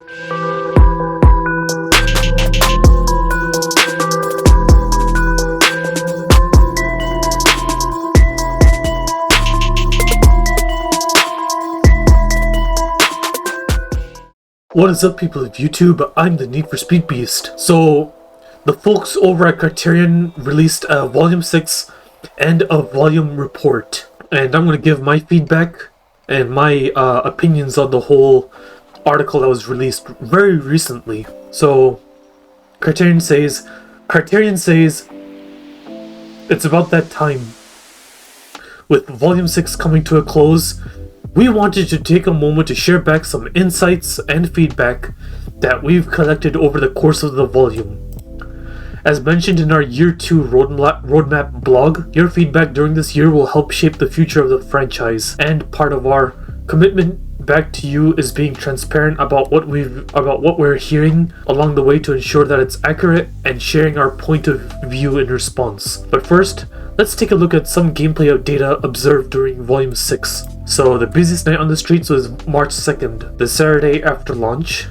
What is up, people of YouTube? I'm the Need for Speed Beast. So, the folks over at Criterion released a Volume 6 and a Volume Report. And I'm going to give my feedback and my opinions on the whole article that was released very recently. So, Criterion says, it's about that time. With Volume 6 coming to a close, we wanted to take a moment to share back some insights and feedback that we've collected over the course of the volume. As mentioned in our Year 2 roadmap blog, your feedback during this year will help shape the future of the franchise, and part of our commitment back to you is being transparent about what we're hearing along the way to ensure that it's accurate and sharing our point of view in response. But first, let's take a look at some gameplay data observed during Volume 6. So the busiest night on the streets was March 2nd, the Saturday after launch,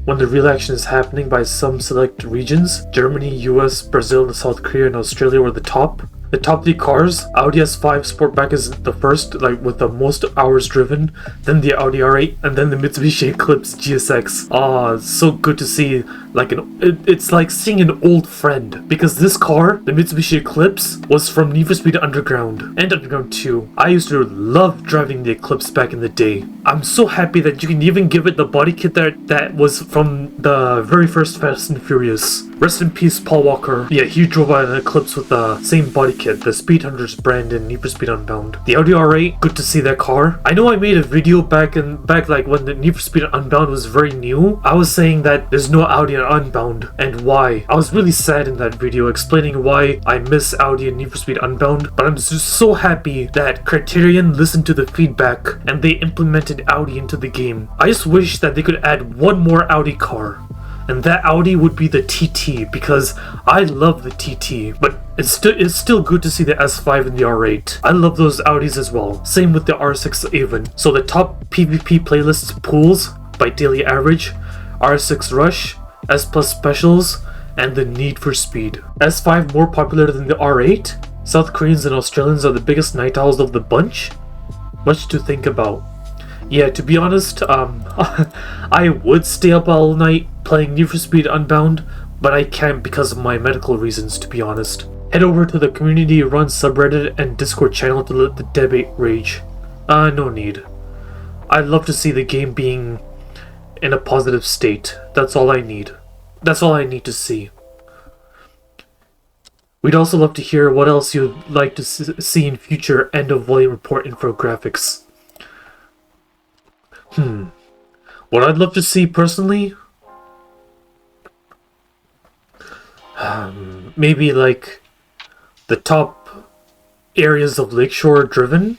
when the real action is happening by some select regions. Germany, US, Brazil, South Korea, and Australia were the top. The top 3 cars, Audi S5 Sportback is the first, with the most hours driven, then the Audi R8, and then the Mitsubishi Eclipse GSX. It's so good to see, it's like seeing an old friend, because this car, the Mitsubishi Eclipse, was from Need for Speed Underground, and Underground 2. I used to love driving the Eclipse back in the day. I'm so happy that you can even give it the body kit that was from the very first Fast and Furious. Rest in peace, Paul Walker. Yeah, he drove out an Eclipse with the same body kit, the Speed Hunters brand in Need for Speed Unbound. The Audi R8, good to see that car. I know I made a video back when the Need for Speed Unbound was very new. I was saying that there's no Audi in Unbound, and why. I was really sad in that video explaining why I miss Audi in Need for Speed Unbound, but I'm just so happy that Criterion listened to the feedback and they implemented Audi into the game. I just wish that they could add one more Audi car. And that Audi would be the TT, because I love the TT, but it's still good to see the S5 and the R8. I love those Audis as well. Same with the R6 Avon. So the top PvP playlists pools by daily average, R6 Rush, S Plus Specials, and the Need for Speed. S5 more popular than the R8? South Koreans and Australians are the biggest night owls of the bunch? Much to think about. Yeah, to be honest, I would stay up all night playing Need for Speed Unbound, but I can't because of my medical reasons, to be honest. Head over to the community-run subreddit and Discord channel to let the debate rage. No need. I'd love to see the game being in a positive state. That's all I need. That's all I need to see. We'd also love to hear what else you'd like to see in future end-of-volume report infographics. What I'd love to see personally? Maybe the top areas of Lakeshore driven?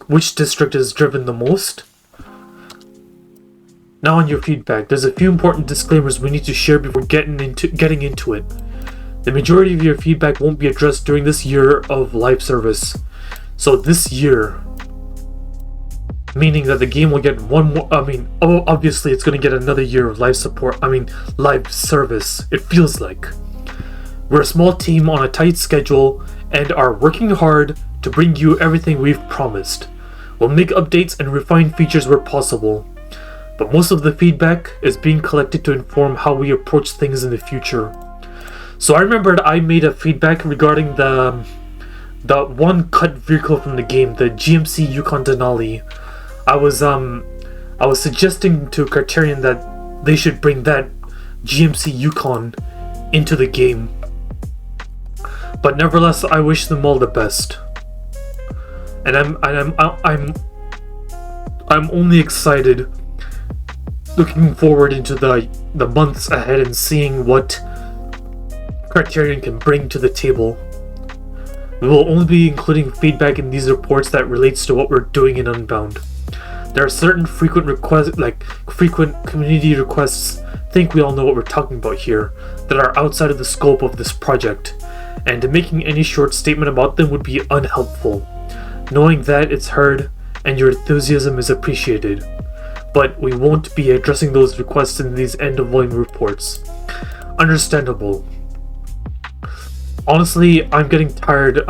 Which district is driven the most? Now on your feedback, there's a few important disclaimers we need to share before getting into it. The majority of your feedback won't be addressed during this year of live service. So this year, meaning that the game will get one more, obviously it's going to get another year of live service, it feels like. We're a small team on a tight schedule and are working hard to bring you everything we've promised. We'll make updates and refine features where possible, but most of the feedback is being collected to inform how we approach things in the future. So I remembered I made a feedback regarding the one cut vehicle from the game, the GMC Yukon Denali. I was suggesting to Criterion that they should bring that GMC Yukon into the game. But nevertheless, I wish them all the best. And I'm only excited, looking forward into the months ahead and seeing what Criterion can bring to the table. We will only be including feedback in these reports that relates to what we're doing in Unbound. There are certain frequent community requests, think we all know what we're talking about here, that are outside of the scope of this project, and making any short statement about them would be unhelpful. Knowing that it's heard and your enthusiasm is appreciated. but we won't be addressing those requests in these end-of-volume reports. Understandable. Honestly, I'm getting tired.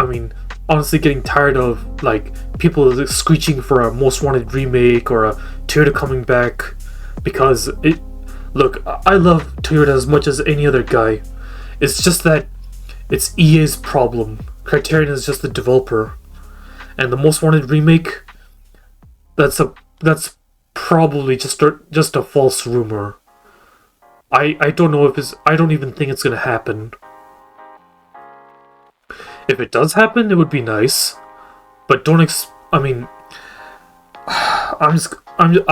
Getting tired of people screeching for a Most Wanted remake or a Toyota coming back, because look, I love Toyota as much as any other guy. It's just that it's EA's problem. Criterion is just the developer, and the Most Wanted remake, that's probably just a false rumor. I don't know if I don't even think it's gonna happen. If it does happen, it would be nice, but I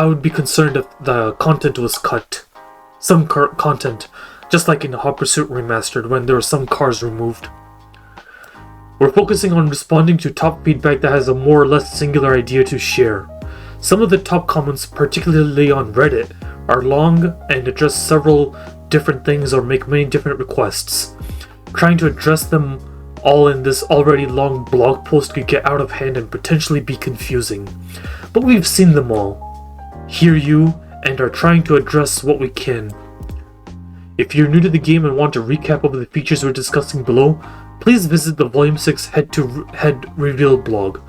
would be concerned if the content was cut. Some content, just like in the Hot Pursuit Remastered when there were some cars removed. We're focusing on responding to top feedback that has a more or less singular idea to share. Some of the top comments, particularly on Reddit, are long and address several different things or make many different requests. Trying to address them all in this already long blog post could get out of hand and potentially be confusing. But we've seen them all, hear you, and are trying to address what we can. If you're new to the game and want a recap of the features we're discussing below, please visit the Volume 6 head-to-head reveal blog.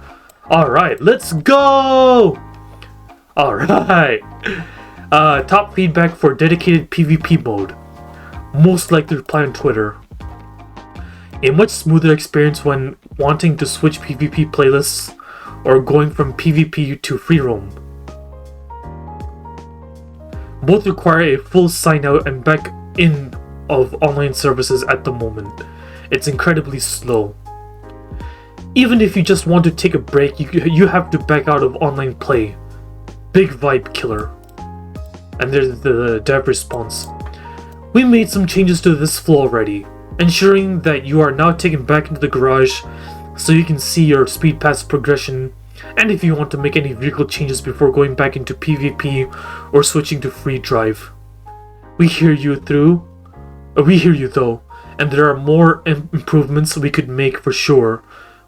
Alright, let's go! Alright. Top feedback for dedicated PvP mode. Most likely reply on Twitter. A much smoother experience when wanting to switch PvP playlists or going from PvP to free roam. Both require a full sign out and back in of online services at the moment. It's incredibly slow. Even if you just want to take a break, you have to back out of online play. Big vibe killer. And there's the dev response. We made some changes to this flow already, ensuring that you are now taken back into the garage so you can see your speed pass progression, and if you want to make any vehicle changes before going back into PvP or switching to free drive. We hear you though, and there are more improvements we could make for sure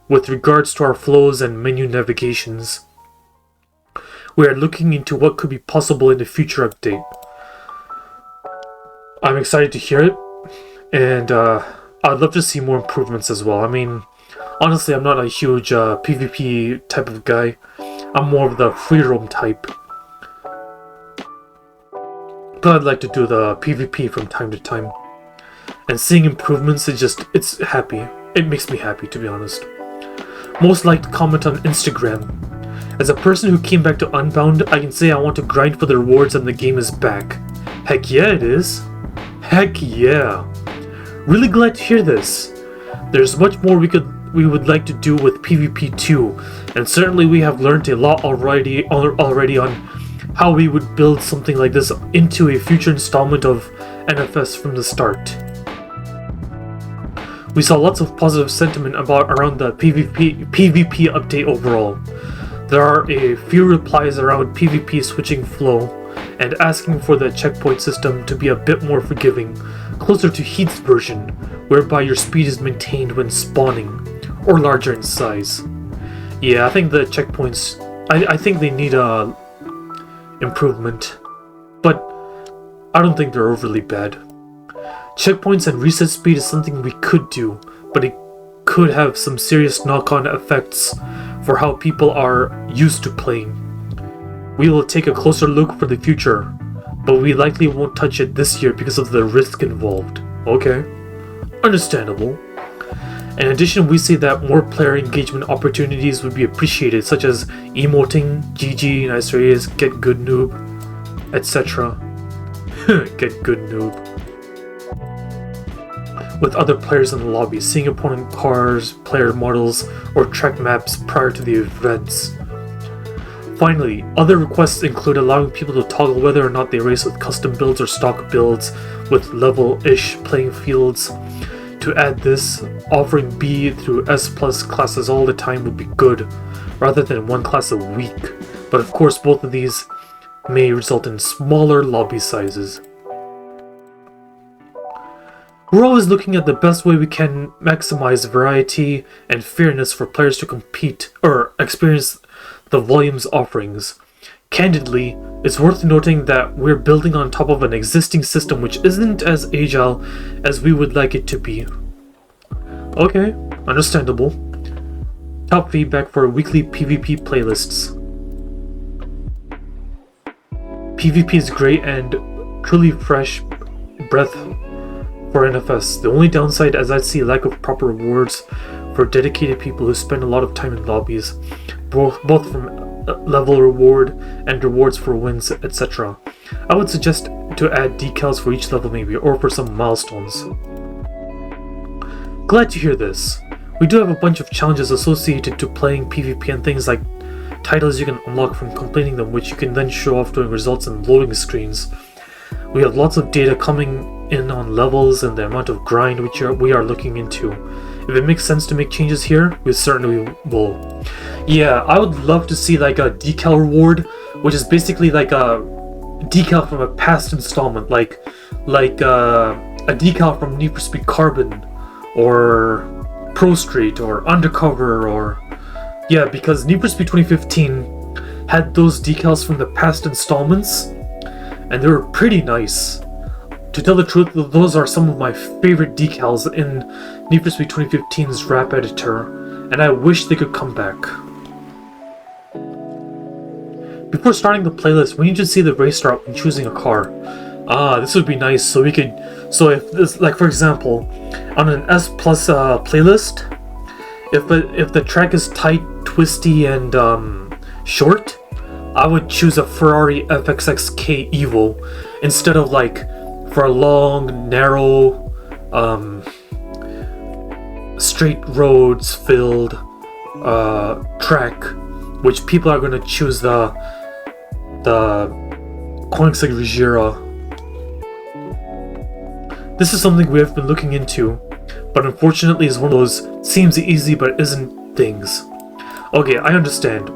with regards to our flows and menu navigations. We are looking into what could be possible in a future update. I'm excited to hear it, and I'd love to see more improvements as well. I mean, honestly, I'm not a huge PvP type of guy. I'm more of the free roam type. But I'd like to do the PvP from time to time. And seeing improvements it's happy. It makes me happy, to be honest. Most liked comment on Instagram. As a person who came back to Unbound, I can say I want to grind for the rewards and the game is back. Heck yeah, it is. Heck yeah. Really glad to hear this. There's much more we would like to do with PvP too, and certainly we have learned a lot already on how we would build something like this into a future installment of NFS from the start. We saw lots of positive sentiment around the PvP update overall. There are a few replies around PvP switching flow and asking for the checkpoint system to be a bit more forgiving, closer to Heat's version, whereby your speed is maintained when spawning, or larger in size. Yeah, I think the checkpoints, I think they need improvement, but I don't think they're overly bad. Checkpoints and reset speed is something we could do, but it could have some serious knock-on effects for how people are used to playing. We will take a closer look for the future, but we likely won't touch it this year because of the risk involved. Okay, understandable. In addition, we see that more player engagement opportunities would be appreciated, such as emoting, GG, nice raise, get good noob, etc. Get good noob. With other players in the lobby, seeing opponent cars, player models, or track maps prior to the events. Finally, other requests include allowing people to toggle whether or not they race with custom builds or stock builds with level-ish playing fields. To add this, offering B through S plus classes all the time would be good, rather than one class a week, but of course both of these may result in smaller lobby sizes. We're always looking at the best way we can maximize variety and fairness for players to compete or experience the volume's offerings. Candidly, it's worth noting that we're building on top of an existing system which isn't as agile as we would like it to be. Okay, understandable. Top feedback for weekly PvP playlists. PvP is great and truly fresh breath for NFS. The only downside is I'd see lack of proper rewards for dedicated people who spend a lot of time in lobbies, both from level reward and rewards for wins, etc. I would suggest to add decals for each level maybe, or for some milestones. Glad to hear this. We do have a bunch of challenges associated to playing PvP and things like titles you can unlock from completing them, which you can then show off during results and loading screens. We have lots of data coming in on levels and the amount of grind which we are looking into. If it makes sense to make changes here, we certainly will. Yeah, I would love to see like a decal reward, which is basically like a decal from a past installment, like a decal from Need for Speed Carbon, or Pro Street, or Undercover, or... Yeah, because Need for Speed 2015 had those decals from the past installments, and they were pretty nice. To tell the truth, those are some of my favorite decals in Need for Speed 2015's rap editor, and I wish they could come back. Before starting the playlist, we need to see the race route when choosing a car. This would be nice, so we could... So if this, like for example, on an S Plus playlist, if the track is tight, twisty, and short, I would choose a Ferrari FXXK Evo instead of like for a long, narrow, straight roads filled track, which people are going to choose the Koenigsegg Regera. This is something we have been looking into, but unfortunately is one of those seems easy but isn't things. Okay, I understand,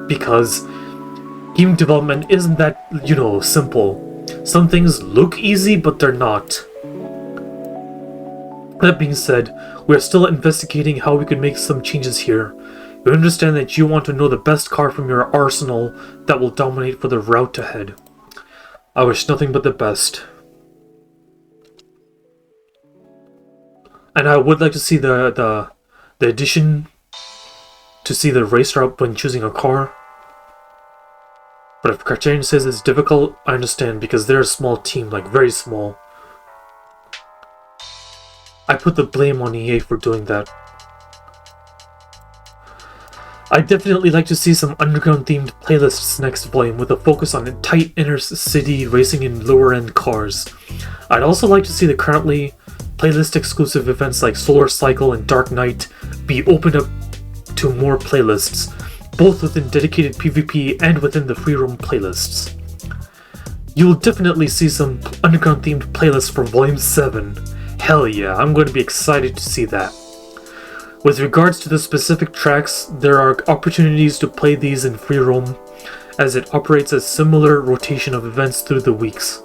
because game development isn't that, simple. Some things look easy, but they're not. That being said, we're still investigating how we could make some changes here. We understand that you want to know the best car from your arsenal that will dominate for the route ahead. I wish nothing but the best. And I would like to see the addition to see the race route when choosing a car. But if Criterion says it's difficult, I understand, because they're a small team, like very small. I put the blame on EA for doing that. I'd definitely like to see some underground themed playlists next volume with a focus on tight inner city racing in lower end cars. I'd also like to see the currently playlist exclusive events like Solar Cycle and Dark Knight be opened up to more playlists, both within dedicated PvP and within the free roam playlists. You will definitely see some underground themed playlists for Volume 7. Hell yeah, I'm going to be excited to see that. With regards to the specific tracks, there are opportunities to play these in free roam, as it operates a similar rotation of events through the weeks.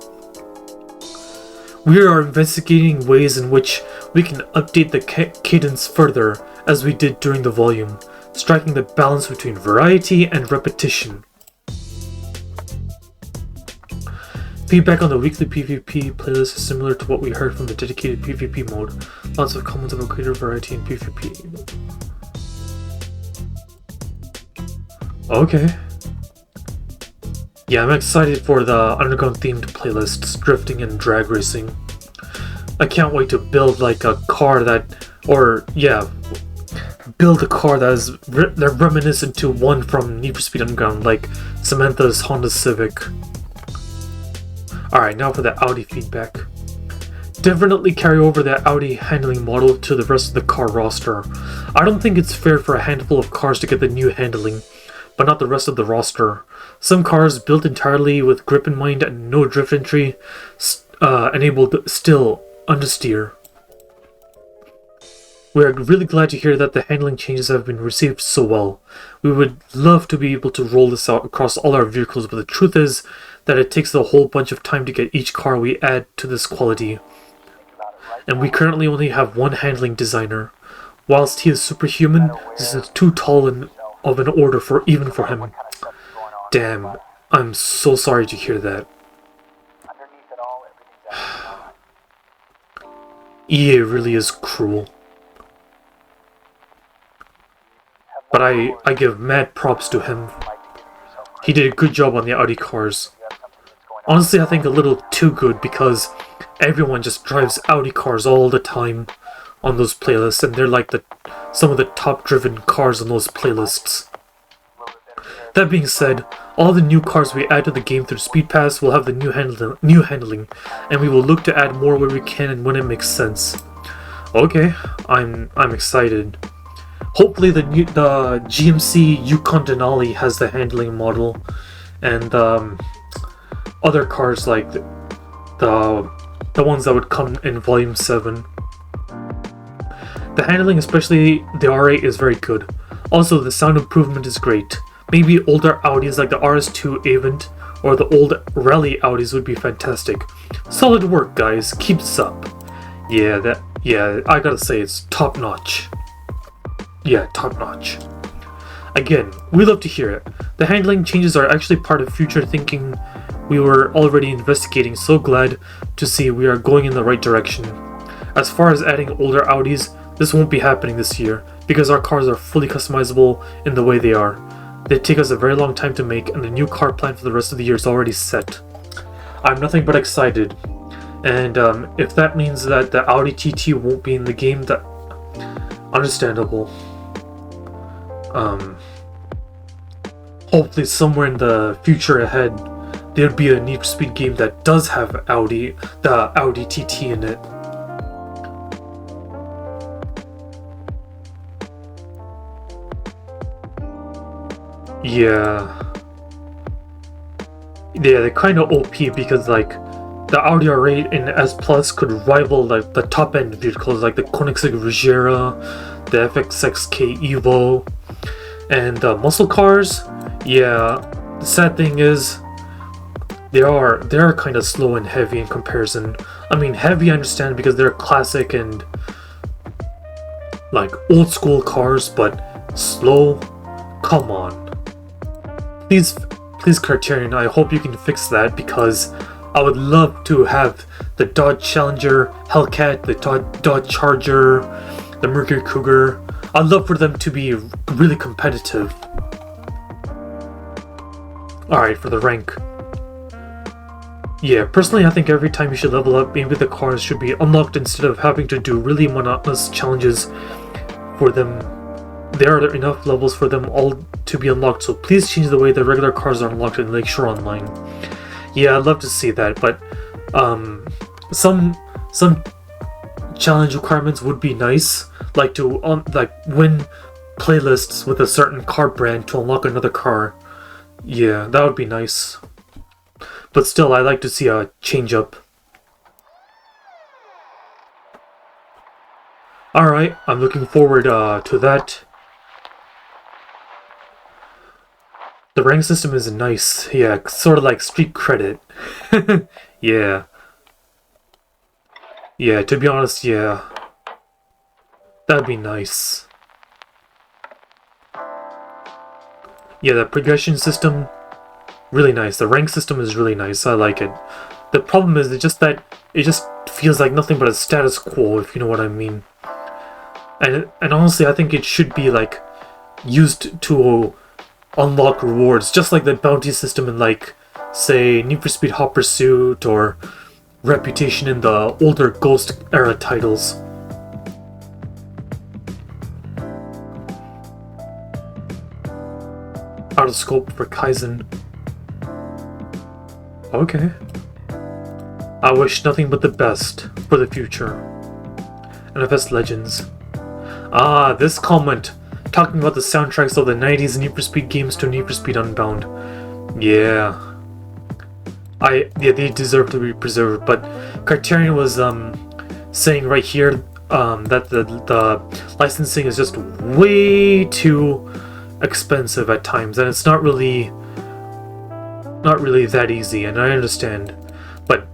We are investigating ways in which we can update the cadence further, as we did during the volume, striking the balance between variety and repetition. Feedback on the weekly PvP playlist is similar to what we heard from the dedicated PvP mode. Lots of comments about greater variety in PvP. Okay. Yeah, I'm excited for the underground themed playlists, drifting and drag racing. I can't wait to build like a car build a car that is reminiscent to one from Need for Speed Underground, like Samantha's Honda Civic. Alright, now for the Audi feedback. Definitely carry over the Audi handling model to the rest of the car roster. I don't think it's fair for a handful of cars to get the new handling, but not the rest of the roster. Some cars built entirely with grip in mind and no drift entry enabled still understeer. We are really glad to hear that the handling changes have been received so well. We would love to be able to roll this out across all our vehicles, but the truth is that it takes a whole bunch of time to get each car we add to this quality. And we currently only have one handling designer. Whilst he is superhuman, this is too tall of an order even for him. Damn, I'm so sorry to hear that. Underneath it all, everything's actually fine. EA really is cruel. But I give mad props to him. He did a good job on the Audi cars. Honestly, I think a little too good because everyone just drives Audi cars all the time on those playlists, and they're like some of the top driven cars on those playlists. That being said, all the new cars we add to the game through Speed Pass will have the new handling, and we will look to add more where we can and when it makes sense. Okay, I'm excited. Hopefully the GMC Yukon Denali has the handling model, and other cars like the ones that would come in Volume 7. The handling, especially the R8, is very good. Also, the sound improvement is great. Maybe older Audis like the RS2 Avant or the old Rally Audis would be fantastic. Solid work, guys. Keep this up. Yeah, I gotta say, it's top notch. Yeah, top notch. Again, we love to hear it. The handling changes are actually part of future thinking we were already investigating, so glad to see we are going in the right direction. As far as adding older Audis, this won't be happening this year, because our cars are fully customizable in the way they are. They take us a very long time to make, and the new car plan for the rest of the year is already set. I'm nothing but excited, and if that means that the Audi TT won't be in the game, that understandable. Hopefully somewhere in the future ahead, there'll be a Need for Speed game that does have the Audi TT in it. Yeah, they're kind of OP because like the Audi R8 in S Plus could rival like the top end vehicles like the Koenigsegg Regera, the FXXK Evo, and the muscle cars. Yeah, the sad thing is they are kind of slow and heavy in comparison. I mean, heavy I understand because they're classic and like old school cars, but slow? Come on. Please Criterion, I hope you can fix that because I would love to have the Dodge Challenger, Hellcat, the Dodge Charger, the Mercury Cougar. I'd love for them to be really competitive. Alright, for the rank. Yeah, personally I think every time you should level up, maybe the cars should be unlocked instead of having to do really monotonous challenges for them. There are enough levels for them all to be unlocked, so please change the way the regular cars are unlocked in Lakeshore Online. Yeah, I'd love to see that, but some challenge requirements would be nice, like to win playlists with a certain car brand to unlock another car. Yeah, that would be nice. But still, I'd like to see a change up. Alright, I'm looking forward to that. The rank system is nice. Yeah, sort of like Street Credit. Yeah. Yeah, to be honest, yeah. That'd be nice. Yeah, the progression system, really nice. The rank system is really nice. I like it. The problem is it just feels like nothing but a status quo, if you know what I mean. And honestly, I think it should be like used to unlock rewards, just like the bounty system in like, say, Need for Speed Hot Pursuit or Reputation in the older Ghost era titles. Out of scope for Kaizen. Okay. I wish nothing but the best for the future. NFS Legends. Ah, this comment talking about the soundtracks of the 90s Need for Speed games to Need for Speed Unbound. Yeah. They deserve to be preserved, but Criterion was saying right here that the licensing is just way too expensive at times, and it's not really that easy, and I understand. But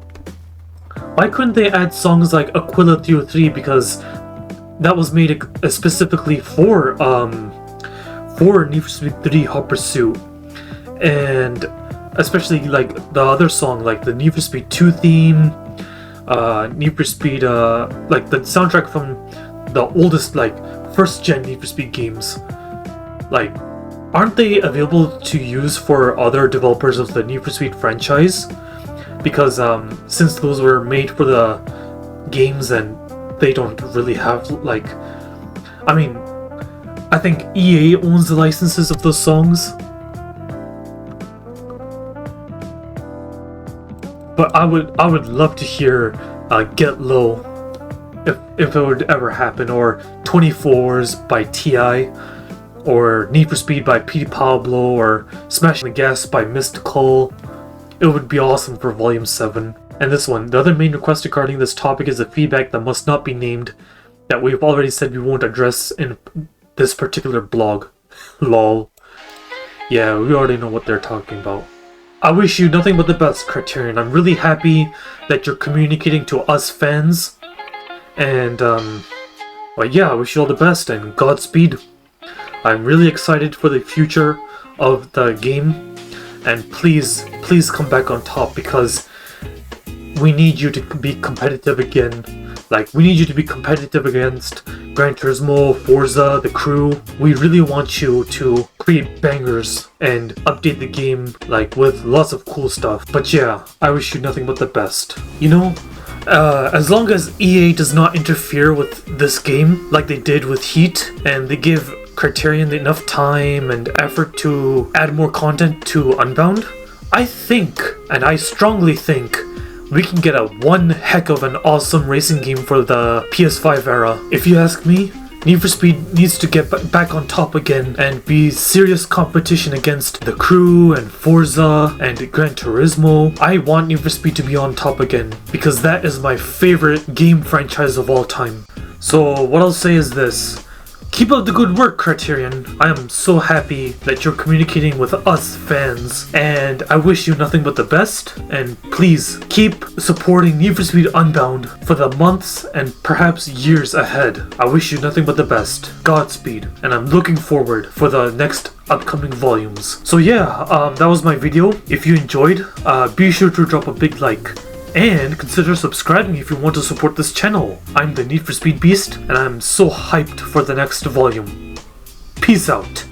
why couldn't they add songs like Aquila 303, because that was made specifically for Need for Speed 3 Hot Pursuit, and especially like the other song, like the Need for Speed 2 theme, Need for Speed, like the soundtrack from the oldest, like, first gen Need for Speed games. Like, aren't they available to use for other developers of the Need for Speed franchise? Because since those were made for the games and they don't really have, like, I mean, I think EA owns the licenses of those songs. But I would love to hear Get Low, if it would ever happen, or 24s by T.I., or Need for Speed by P. Pablo, or Smashing the Gas by Mystical. It would be awesome for Volume 7. And this one, the other main request regarding this topic is a feedback that must not be named, that we've already said we won't address in this particular blog. Lol. Yeah, we already know what they're talking about. I wish you nothing but the best, Criterion. I'm really happy that you're communicating to us fans. And, well, yeah, I wish you all the best and Godspeed. I'm really excited for the future of the game. And please come back on top, because we need you to be competitive again. Like, we need you to be competitive against Gran Turismo, Forza, the crew. We really want you to create bangers and update the game, like, with lots of cool stuff. But yeah, I wish you nothing but the best. You know, as long as EA does not interfere with this game like they did with Heat, and they give Criterion enough time and effort to add more content to Unbound, I think, and I strongly think, we can get a one heck of an awesome racing game for the PS5 era. If you ask me, Need for Speed needs to get back on top again and be serious competition against the crew and Forza and Gran Turismo. I want Need for Speed to be on top again, because that is my favorite game franchise of all time. So what I'll say is this. Keep up the good work, Criterion. I am so happy that you're communicating with us fans, and I wish you nothing but the best, and please keep supporting Need for Speed Unbound for the months and perhaps years ahead. I wish you nothing but the best. Godspeed, and I'm looking forward for the next upcoming volumes. So yeah, that was my video. If you enjoyed, be sure to drop a big like. And consider subscribing if you want to support this channel. I'm the Need for Speed Beast, and I'm so hyped for the next volume. Peace out.